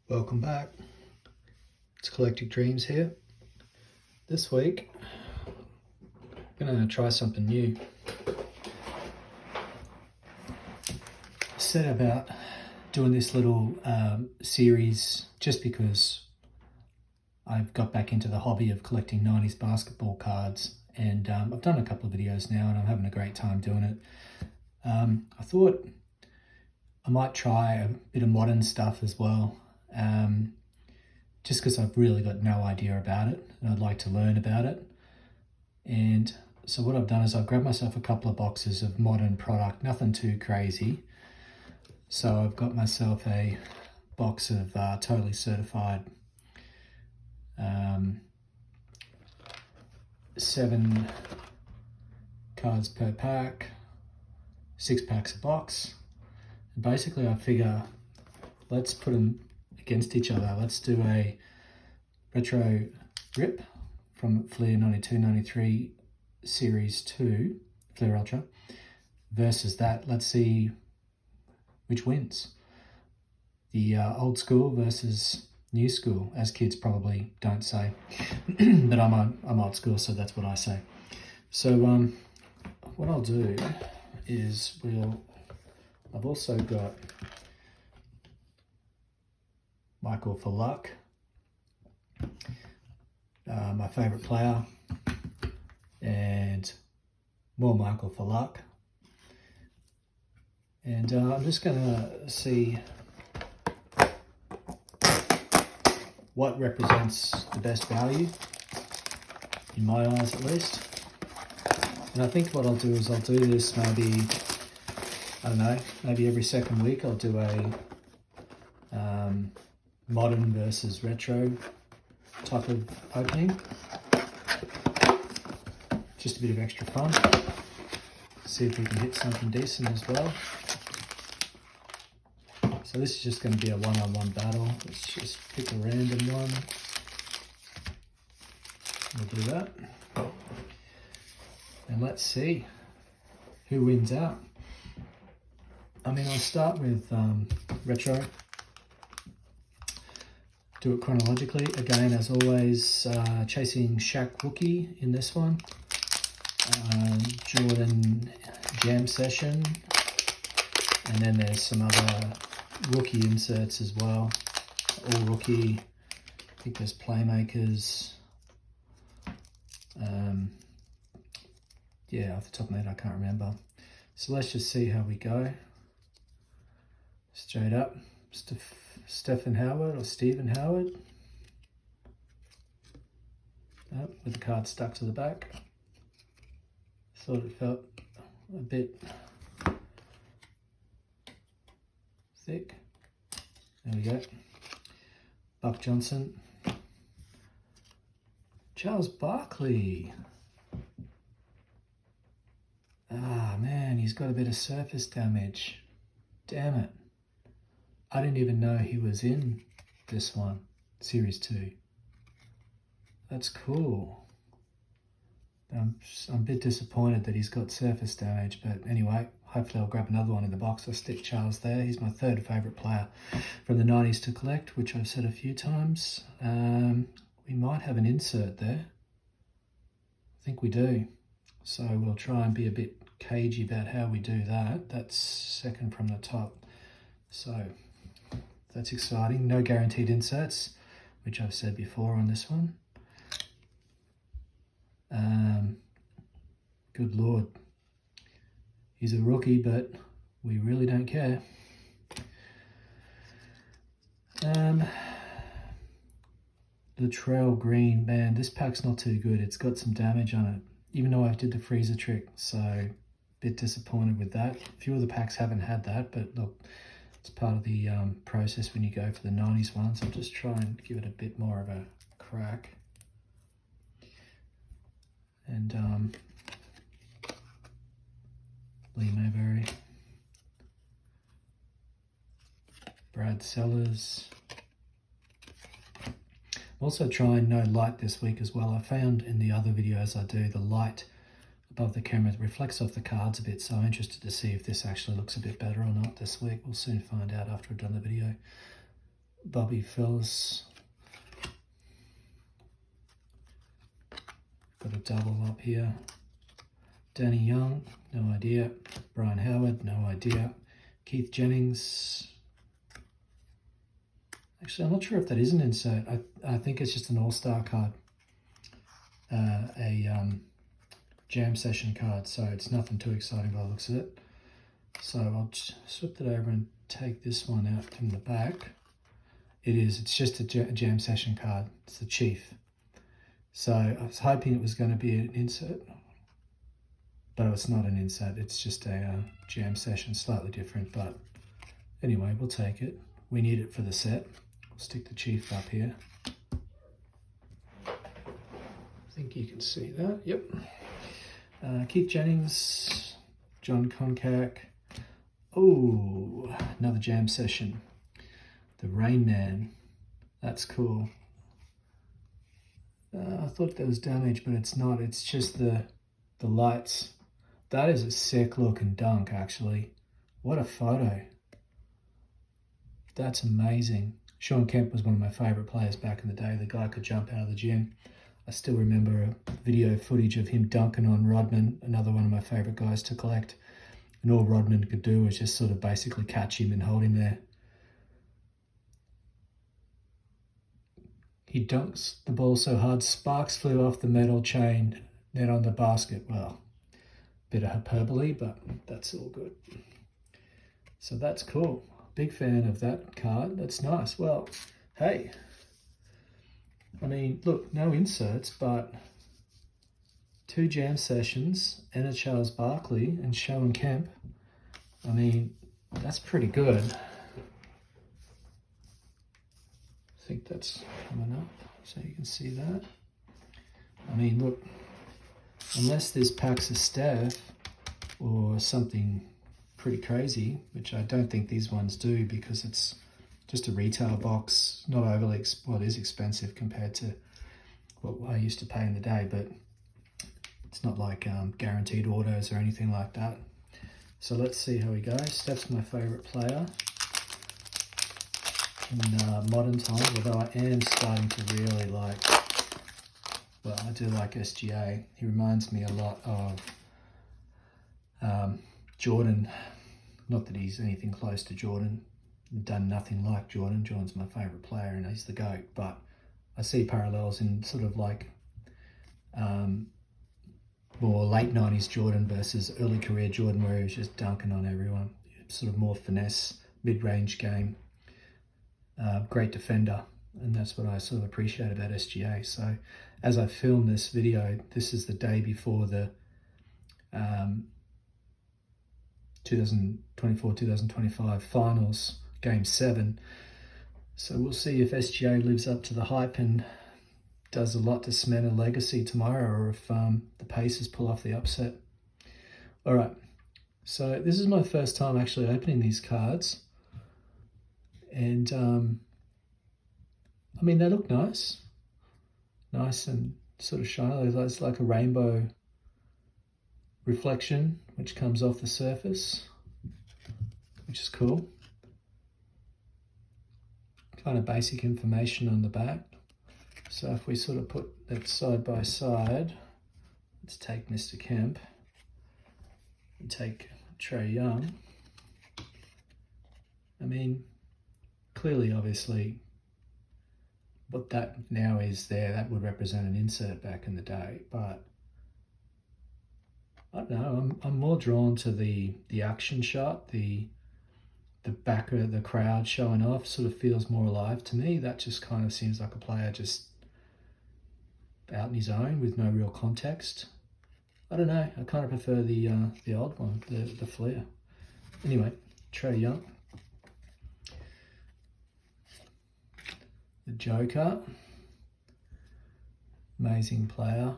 Welcome back. It's Collecting Dreams here. This week, I'm going to try something new. I set about doing this little series just because I've got back into the hobby of collecting 90s basketball cards, and I've done a couple of videos now and I'm having a great time doing it. I thought I might try a bit of modern stuff as well. Just because I've really got no idea about it and I'd like to learn about it. And so what I've done is I've grabbed myself a couple of boxes of modern product, nothing too crazy. So I've got myself a box of totally certified 7 cards per pack, 6 packs a box. And basically I figure let's put them against each other. Let's do a retro rip from Flair 92-93 Series 2, Flair Ultra, versus that. Let's see which wins. The old school versus new school, as kids probably don't say. But I'm old school, so that's what I say. So what I'll do is I've also got Michael for luck, my favourite player, and more Michael for luck. And I'm just going to see what represents the best value, in my eyes at least. And I think what I'll do is I'll do this maybe, I don't know, maybe every second week I'll do a modern versus retro type of opening. Just a bit of extra fun. See if we can hit something decent as well. So this is just going to be a one-on-one battle. Let's just pick a random one. We'll do that. And let's see who wins out. I mean, I'll start with retro. Do it chronologically. Again, as always, chasing Shaq rookie in this one. Jordan Jam Session. And then there's some other rookie inserts as well. All rookie. I think there's playmakers. Yeah, off the top of my head, I can't remember. So let's just see how we go. Straight up. Stephen Howard or Stephen Howard. With the card stuck to the back. Thought it felt a bit thick. There we go. Buck Johnson. Charles Barkley. Ah man, he's got a bit of surface damage. Damn it. I didn't even know he was in this one, Series 2. That's cool. I'm a bit disappointed that he's got surface damage, but anyway, hopefully I'll grab another one in the box. I'll stick Charles there. He's my third favourite player from the 90s to collect, which I've said a few times. We might have an insert there. I think we do. So we'll try and be a bit cagey about how we do that. That's second from the top. So that's exciting. No guaranteed inserts, which I've said before on this one. Good Lord. He's a rookie, but we really don't care. Latrell Green, man, this pack's not too good. It's got some damage on it, even though I did the freezer trick, so a bit disappointed with that. A few of the packs haven't had that, but look, it's part of the process when you go for the 90s ones. I'll just try and give it a bit more of a crack. And Lee Mayberry, Brad Sellers. I'm also trying no light this week as well. I found in the other videos I do, the light above the camera reflects off the cards a bit, so I'm interested to see if this actually looks a bit better or not this week. We'll soon find out after I've done the video. Bobby Phillips. Got a double up here. Danny Young, no idea. Brian Howard, no idea. Keith Jennings. Actually, I'm not sure if that is an insert. I think it's just an all-star card. A jam session card, so it's nothing too exciting by the looks of it. So I'll just flip it over and take this one out from the back. It's just a jam session card. It's the Chief. So I was hoping it was going to be an insert, but it's not an insert. It's just a jam session, slightly different, but anyway, we'll take it. We need it for the set. We'll stick the Chief up here. I think you can see that. Yep. Keith Jennings, John Concack. Oh, another jam session. The Rain Man. That's cool. I thought there was damage, but it's not. It's just the lights. That is a sick looking dunk, actually. What a photo. That's amazing. Sean Kemp was one of my favourite players back in the day. The guy could jump out of the gym. I still remember a video footage of him dunking on Rodman, another one of my favourite guys to collect. And all Rodman could do was just sort of basically catch him and hold him there. He dunks the ball so hard, sparks flew off the metal chain, net on the basket. Well, bit of hyperbole, but that's all good. So that's cool. Big fan of that card. That's nice. Well, hey, I mean, look, no inserts, but 2 jam sessions, Anna Charles Barkley and Sean Kemp. I mean, that's pretty good. I think that's coming up, so you can see that. I mean, look, unless this packs a staff or something pretty crazy, which I don't think these ones do because it's just a retail box, not overly, well, it is expensive compared to what I used to pay in the day, but it's not like guaranteed autos or anything like that. So let's see how he goes. Steph's my favourite player in modern times, although I am starting to really like, well, I do like SGA. He reminds me a lot of Jordan. Not that he's anything close to Jordan, done nothing like Jordan. Jordan's my favourite player and he's the GOAT, but I see parallels in sort of like more late 90s Jordan versus early career Jordan, where he was just dunking on everyone. Sort of more finesse, mid-range game. Great defender, and that's what I sort of appreciate about SGA. So as I film this video, this is the day before the 2024-2025 finals, game 7. So we'll see if SGA lives up to the hype and does a lot to cement a legacy tomorrow, or if the Pacers pull off the upset. All right, so this is my first time actually opening these cards. And I mean, they look nice and sort of shiny. It's like a rainbow reflection which comes off the surface, which is cool. Kind of basic information on the back. So if we sort of put that side by side, let's take Mr. Kemp and take Trae Young. I mean, clearly, obviously, what that now is there, that would represent an insert back in the day, but I don't know, I'm more drawn to the action shot, the back of the crowd showing off sort of feels more alive to me. That just kind of seems like a player just out in his own with no real context. I don't know, I kind of prefer the old one, the Flair. Anyway, Trae Young. The Joker, amazing player.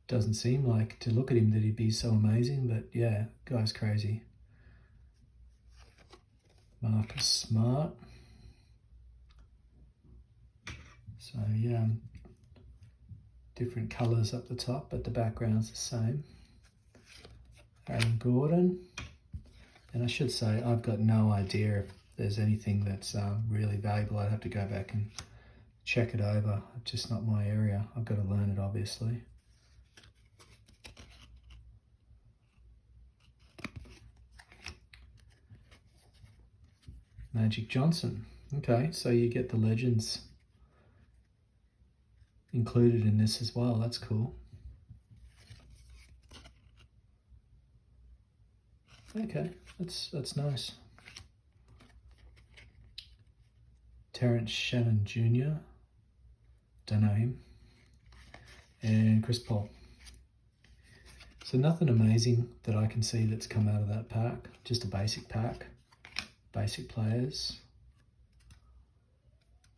Doesn't seem like, to look at him, that he'd be so amazing, but yeah, guy's crazy. Marcus Smart. So yeah, different colours up the top, but the background's the same. Aaron Gordon. And I should say, I've got no idea if there's anything that's really valuable. I'd have to go back and check it over. It's just not my area. I've got to learn it, obviously. Magic Johnson. Okay, so you get the legends included in this as well. That's cool. Okay, that's nice. Terrence Shannon Jr. Don't know him. And Chris Paul. So nothing amazing that I can see that's come out of that pack. Just a basic pack. Basic players.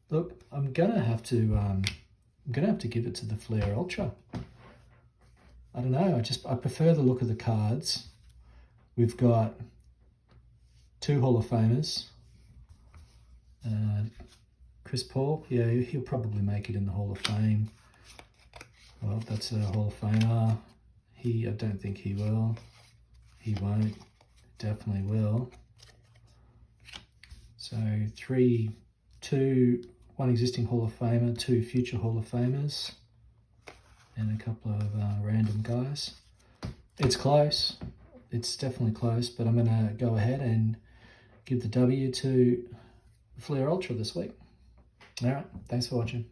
Look, I'm gonna have to give it to the Flair Ultra. I don't know. I prefer the look of the cards. We've got 2 Hall of Famers. Chris Paul, yeah, he'll probably make it in the Hall of Fame. Well, that's a Hall of Famer. I don't think he will. He won't. Definitely will. So 1 existing Hall of Famer, 2 future Hall of Famers, and a couple of random guys. It's close. It's definitely close, but I'm going to go ahead and give the W to Flair Ultra this week. All right, thanks for watching.